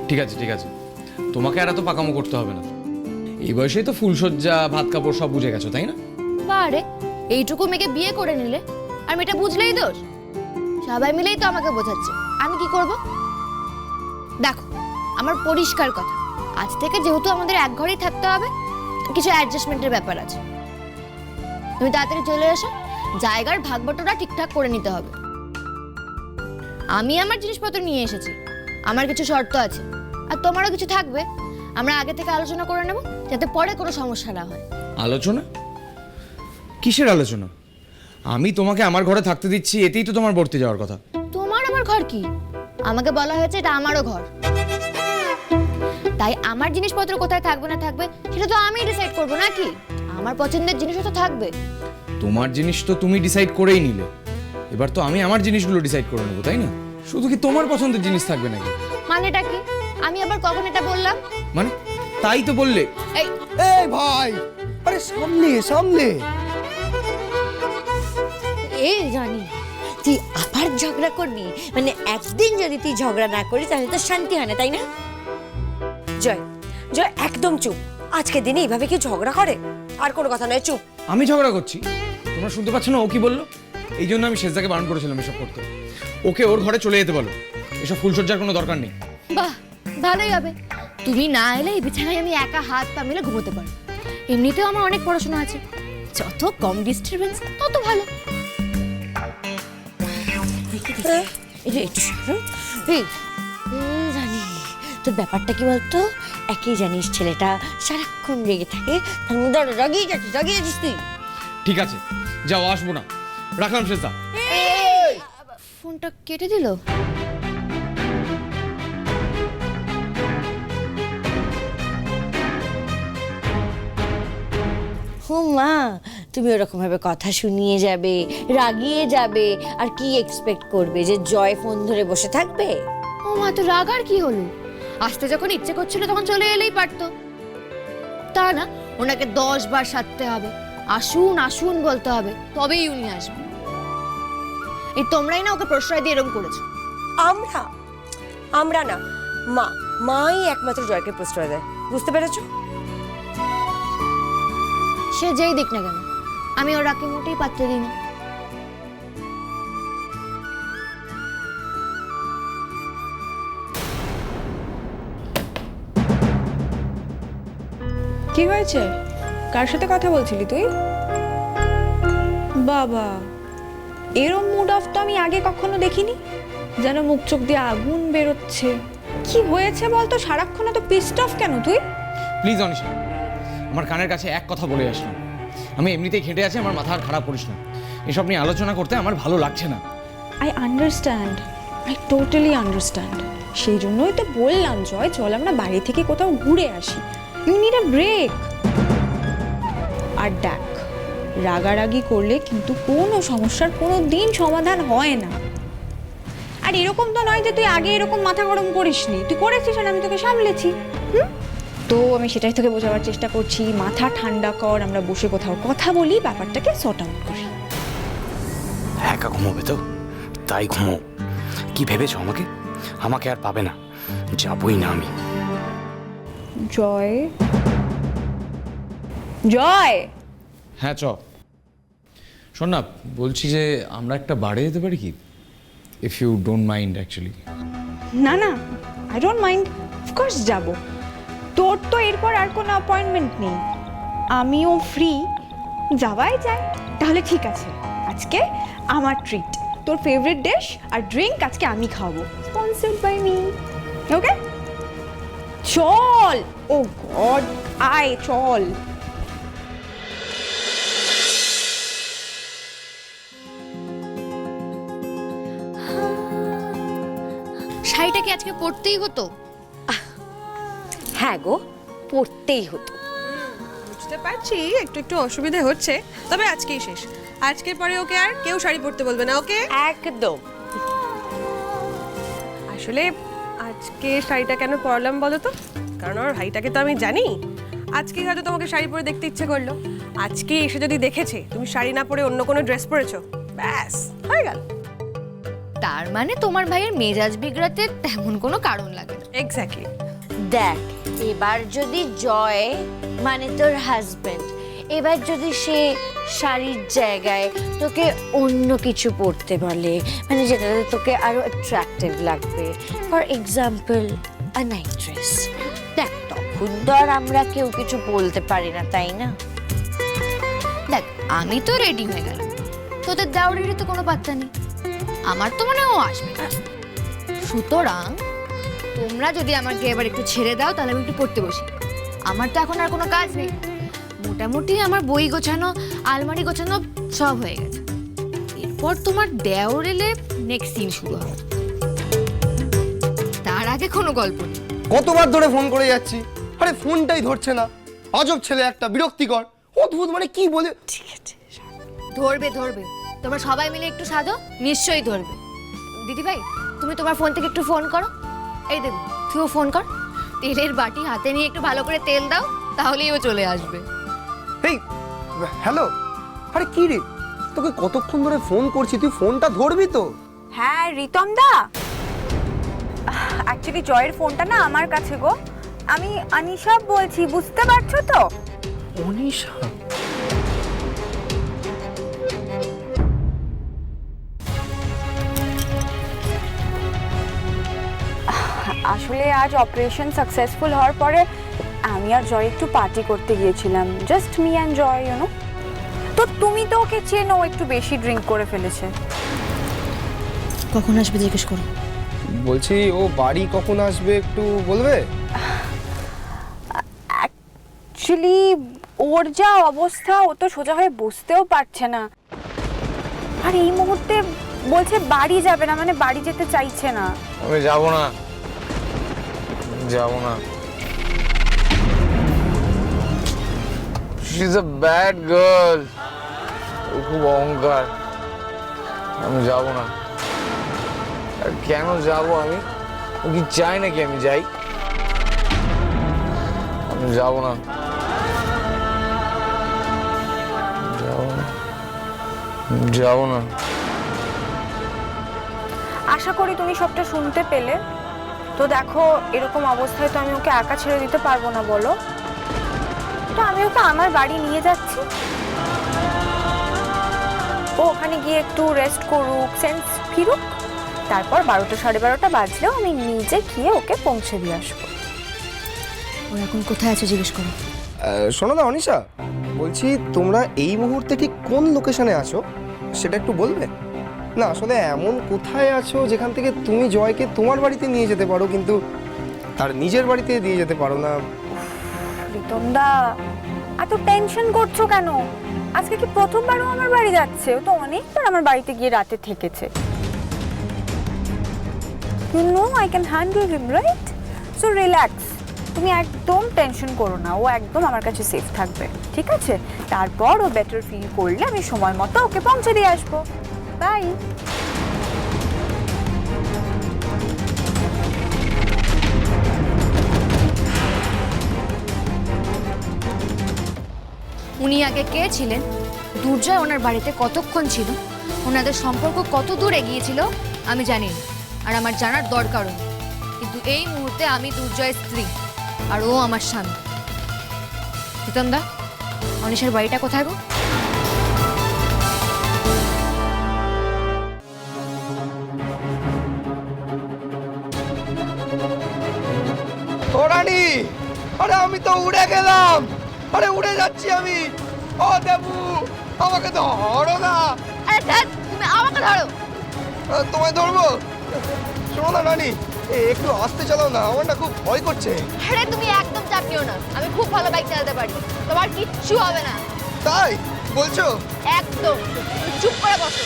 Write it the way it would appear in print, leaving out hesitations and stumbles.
ঠিক আছে ঠিক আছে, তোমাকে আর এত পাকামো করতে হবে না। এই বয়সেই তো ফুলসজ্জা ভাত কাপড় সব বুঝে গেছো, তাই না? বারে, এইটুকু মেয়েকে বিয়ে করে নিলে আর মেয়েটা বুঝলেই দোষ। সবাই মিলেই তো আমাকে বোঝাচ্ছে, আমি কি করব? দেখো, আমার পরিষ্কার কথা, আজ থেকে যেহেতু আমাদের এক ঘরেই থাকতে হবে, কিছু অ্যাডজাস্টমেন্টের ব্যাপার আছে। তুমি তাড়াতাড়ি চলে এসো, জায়গার ভাগ বটোরা ঠিকঠাক করে নিতে হবে। আমি আমার জিনিসপত্র নিয়ে এসেছি, আমার কিছু শর্ত আছে, আর তোমারও কিছু থাকবে। আমরা আগে থেকে আলোচনা করে নেব, যাতে পরে কোনো সমস্যা না হয়। আলোচনা? কিসের আলোচনা? আমি তোমাকে আমার ঘরে থাকতে দিচ্ছি, এতেই তো তোমার বর্তে যাওয়ার কথা। তোমার আমার ঘর কি? আমাকে বলা হয়েছে এটা আমারও ঘর, তাই আমার জিনিসপত্র কোথায় থাকবে না থাকবে সেটা তো আমি ডিসাইড করবো নাকি? আমার পছন্দের জিনিসও তো থাকবে। তোমার জিনিস তো তুমি ডিসাইড করেই নিলে, এবার তো আমি আমার জিনিসগুলো ডিসাইড করে নেবো, তাই না? শুধু কি তোমার পছন্দের জিনিস থাকবে নাকি? মানেটা কি? আমি আবার কখন এটা বললাম? মানে তাই তো বললে। এই এই ভাই, আরে সামনে সামনে। এই জানি তুই আবার ঝগড়া করবি, মানে একদিন যদি তুই ঝগড়া না করিস তাহলে তো শান্তি হয় না, তাই না? জয়, জয় একদম চুপ। আজকে দিনে এইভাবে কি ঝগড়া করে? আর কোনো কথা নয়, চুপ। আমি ঝগড়া করছি? তোমরা শুনতে পাচ্ছ না ও কি বললো? এই জন্য আমি শেষদাকে বারণ করেছিলাম এসব করতে। ওকে ওর ঘরে চলে যেতে বলো, এসব ফুলসজ্জার কোনো দরকার নেই। বাহ, ভালোই হবে। তুমি না এলে এই বিছানায় আমি একা হাত পা মিলে ঘুমোতে পারবো। এমনিতেও আমার অনেক পড়াশোনা আছে, যত কম ডিস্টারবেন্স তত ভালো। জানি তোর ব্যাপারটা কি বলতো? একই জানিস, ছেলেটা সারাক্ষণ রেগে থাকে, তার মধ্যে রাগিয়ে যাচ্ছিস তুই। ঠিক আছে, যাও, আসবো না, রাখলাম শেষদা। ফোনটা কেটে দিল। ও মা, তুমি ওরকম ভাবে কথা শুনিয়ে যাবে, রাগিয়ে যাবে, আর কি এক্সপেক্ট করবে যে জয় ফোন ধরে বসে থাকবে? ও মা, তো রাগ আর কি হলো? আসতে যখন ইচ্ছে করছিল তখন চলে এলেই পারতো। তা না, ওনাকে 10 বার সাধতে হবে, আসুন আসুন বলতে হবে, তবেই উনি আসবে। এই তোমরাই না ওকে প্রশ্রয় দিয়ে এরকম করেছো। আমরা না, মাই একমাত্র জয়কে প্রশ্রয় দেয়, বুঝতে পেরেছো? সে যেই দিক না কেন, আমি ওর রাগকে মোটেই পাত্তা দিই না। কি হয়েছে? কার সাথে কথা বলছিলি তুই? বাবা, এরম মুড অফ তো আমি আগে কখনো দেখিনি, যেন মুখ চোখ দিয়ে আগুন বেরোচ্ছে। কি হয়েছে বলতো? সারাক্ষণ তো পিসড অফ কেন তুই? প্লিজ অনিশা, আমার কানের কাছে এক কথা বলে আসলাম, আমি এমনিতেই খেটে আছি, আমার মাথা আর খারাপ করিস না। এসব নিয়ে আলোচনা করতে আমার ভালো লাগছে না। I understand, I totally understand. সেই জন্যই তো বললাম জয়, চল আমরা বাড়ি থেকে কোথাও ঘুরে আসি। You need a break. আর দেখ, রাগারাগি করলে কিন্তু কোনো সমস্যার কোনো দিন সমাধান হয় না। আর এরকম তো নয় যে তুই আগে এরকম মাথা গরম করিসনি, তুই করেছিস আর আমি তোকে সামলেছি। তো আমি সেটাই তোকে বোঝাবার চেষ্টা করছি, মাথা ঠান্ডা কর, আমরা বসে কোথাও কথা বলি, ব্যাপারটাকে সর্ট আউট করি। একা ঘুমোবে তো, তাই ঘুমো। কি ভেবেছো আমাকে? আমাকে আর পাবে না, যাবই না আমি। জয়, জয়। হ্যাঁ চ। শোন না, বলছি যে আমরা একটা বারে যেতে পারি কি, if you don't mind actually. না না, আই ডোন্ট মাইন্ড, অফকোর্স যাব। তোর তো এরপর আর কোনো অ্যাপয়েন্টমেন্ট নেই, আমিও ফ্রি, যাওয়াই যায়। তাহলে ঠিক আছে, আজকে আমার ট্রিট, তোর ফেভারিট ডিশ আর ড্রিঙ্ক আজকে আমি খাবো, স্পন্সর্ড বাই মি। ওকে চল। ও গড, আয় চল। শাড়িটা কি আজকে পরতেই হতো? হ্যাঁ গো, পড়তেই হতো। বুঝতে পারছি একটু একটু অসুবিধা হচ্ছে, তবে আজকেই শেষ। আজকের পরে ওকে আর কেউ শাড়ি পরতে বলবে না, ওকে? একদম। আসলে আজকে শাড়িটা কেন পরলাম বলো তো? কারণ ওর ভাইটাকে তো আমি জানি, আজকে হয়তো তোমাকে শাড়ি পরে দেখতে ইচ্ছে করলো। আজকে এসে যদি দেখেছে তুমি শাড়ি না পরে অন্য কোনো ড্রেস পরেছো, ব্যাস হয়ে গেল। তার মানে তোমার ভাইয়ের মেজাজ বিগড়াতে তেমন কোনো কারণ লাগে না। এক্স্যাক্টলি। দেখ, এবার যদি জয় মানে তোর হাজবেন্ড এবার যদি সে শাড়ির জায়গায় তোকে অন্য কিছু পরতে বলে, মানে যেটাতে তোকে আরো অ্যাট্রাক্টিভ লাগবে, for example a night dress, দেখ তখন তো আর আমরা কেউ কিছু বলতে পারি না, তাই না? দেখ আমি তো রেডি হয়ে গেলাম, তোদের দাউরিরই তো কোনো পাত্তা নেই। আমার তো মনে হয় ও আসবে না। সুতরাং তোমরা যদি আমাকে এবার একটু ছেড়ে দাও তাহলে আমি একটু পড়তে বসি। আমার তো এখন আর কোনো কাজ নেই, মোটামুটি আমার বই গোছানো আলমারি গোছানো সব হয়ে গেছে। এরপর তোমার দেওর এলে নেক্সট সিন শুরু হবে, তার আগে কোনো গল্প নেই। কতবার ধরে ফোন করে যাচ্ছি, আরে ফোনটাই ধরছে না। আজব ছেলে একটা, বিরক্তিকর, অদ্ভুত, মানে কি বলে। ঠিক আছে, ধরবে ধরবে, তোমরা সবাই মিলে একটু সাধো, নিশ্চয়ই ধরবে। দিদি ভাই তুমি তোমার ফোন থেকে একটু ফোন করো। এই দেবো তুইও ফোন কর, তেলের বাটি হাতে নিয়ে একটু ভালো করে তেল দাও, তাহলেই ও চলে আসবে। এই হ্যালো, আরে কি রে, তোকে কতক্ষণ ধরে ফোন করছি, তুই ফোনটা ধরবি তো? হ্যাঁ রিতম দা, অ্যাকচুয়ালি জয়ের ফোনটা না আমার কাছে গো। আমি আনিশা বলছি, বুঝতে পারছো তো? অনিশা? আসলে আজ অপারেশন সাকসেসফুল হওয়ার পরে আমি আর জয় একটু পার্টি করতে গিয়েছিলাম, just me and Joy, you know. তো তুমি তো ওকে চেনো, একটু বেশি ড্রিঙ্ক করে ফেলেছে। কখন আসবে জিজ্ঞেস করো। বলছি ও বাড়ি কখন আসবে একটু বলবে? অ্যাকচুয়ালি ওর যা অবস্থা, ও তো সোজা হয়ে বসতেও পারছে না, আর এই মুহূর্তে বলছে বাড়ি যাবে না, মানে বাড়ি যেতে চাইছে না। আমি যাবো না, যাবো না। She is a bad girl, ও খুব অহংকার। আমি যাবো না। আর কেন যাবো আমি? ও কি চাই নাকি আমি যাই? আমি যাবো না, যাবো না, যাবো না। আশা করি তুমি সবটা শুনতে পেলে। তো দেখো, এরকম অবস্থায় তো আমি ওকে একা ছেড়ে দিতে পারবো না, বলো। তো আমি ওকে আমার বাড়ি নিয়ে যাচ্ছি, ও ওখানে গিয়ে একটু রেস্ট করুক, সেন্স ফিরুক, তারপর 12টা 12:30 বাজলেও আমি নিজে গিয়ে ওকে পৌঁছে দিয়ে আসবো। ও এখন কোথায় আছে জিজ্ঞেস করো। শোনো না অনিশা, বলছি তোমরা এই মুহূর্তে ঠিক কোন লোকেশনে আছো সেটা একটু বলবে? না আসলে এমন কোথায় আছো যেখান থেকে তুমি জয়কে তোমার বাড়িতে নিয়ে যেতে পারো কিন্তু তার নিজের বাড়িতে দিয়ে যেতে পারো না? রিতম দা, এত টেনশন করছো কেন? আজকে কি প্রথমবারও আমার বাড়ি যাচ্ছে? ও তো অনেকবার আমার বাড়িতে গিয়ে রাতে থেকেছে। You know I can handle him, right? So relax. তুমি একদম টেনশন করো না, ও একদম আমার কাছে সেফ থাকবে, ঠিক আছে? তারপর ও বেটার ফিল করলে আমি সময় মতো ওকে পৌঁছে দিয়ে আসবো। বাই। উনি আগে কে ছিলেন, দুর্জয় ওনার বাড়িতে কতক্ষণ ছিল, ওনাদের সম্পর্ক কত দূর এগিয়েছিল আমি জানি না, আর আমার জানার দরকারও নেই। কিন্তু এই মুহূর্তে আমি দুর্জয়ের স্ত্রী আর ও আমার স্বামী। প্রীতম দা, অনিশার বাড়িটা কোথায় গো? ও রানী, আরে আমি তো উড়ে গেলাম, আরে উড়ে যাচ্ছি আমি। ও দেবু, আমাকে ধরো না। আরে ধ্যাৎ, তুমি আমাকে ধরো। তোমায় ধরবো? শোনো না রানী, একটু আস্তে চালাও না, আমার না খুব ভয় করছে। আরে তুমি একদম চাপ নিও না, আমি খুব ভালো বাইক চালাতে পারি, তোমার কিচ্ছু হবে না। তাই বলছো? একদম, তুমি চুপ করে বসো।